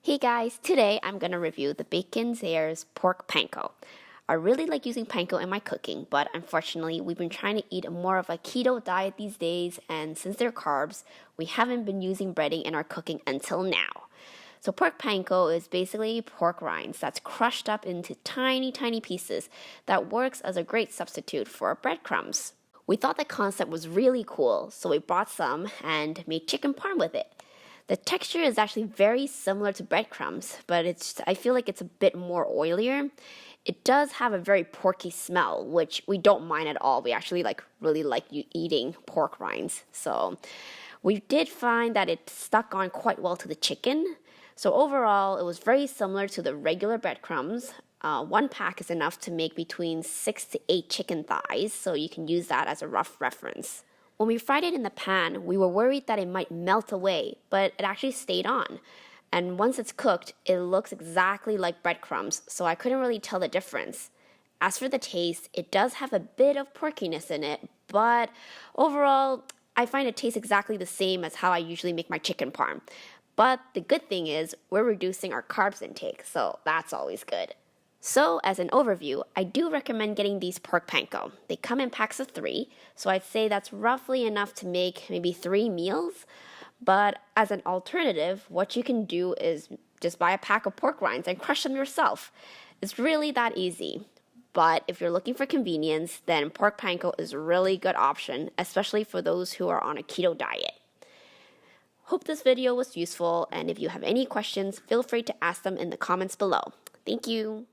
Hey guys, today I'm going to review the Heir's pork panko. I really like using panko in my cooking, but unfortunately we've been trying to eat more of a keto diet these days, and since they're carbs, we haven't been using breading in our cooking until now. So pork panko is basically pork rinds that's crushed up into tiny pieces that works as a great substitute for breadcrumbs. We thought the concept was really cool, so we bought some and made chicken parm with it. The texture is actually very similar to breadcrumbs, but I feel like it's a bit more oilier. It does have a very porky smell, which we don't mind at all. We actually really like eating pork rinds. So we did find that it stuck on quite well to the chicken. So overall, it was very similar to the regular breadcrumbs. One pack is enough to make between 6 to 8 chicken thighs, so you can use that as a rough reference. When we fried it in the pan, we were worried that it might melt away, but it actually stayed on. And once it's cooked, it looks exactly like breadcrumbs, so I couldn't really tell the difference. As for the taste, it does have a bit of porkiness in it, but overall, I find it tastes exactly the same as how I usually make my chicken parm. But the good thing is, we're reducing our carbs intake, so that's always good. So, as an overview, I do recommend getting these pork panko. They come in packs of 3, so I'd say that's roughly enough to make maybe 3 meals. But as an alternative, what you can do is just buy a pack of pork rinds and crush them yourself. It's really that easy. But if you're looking for convenience, then pork panko is a really good option, especially for those who are on a keto diet. Hope this video was useful, and if you have any questions, feel free to ask them in the comments below. Thank you.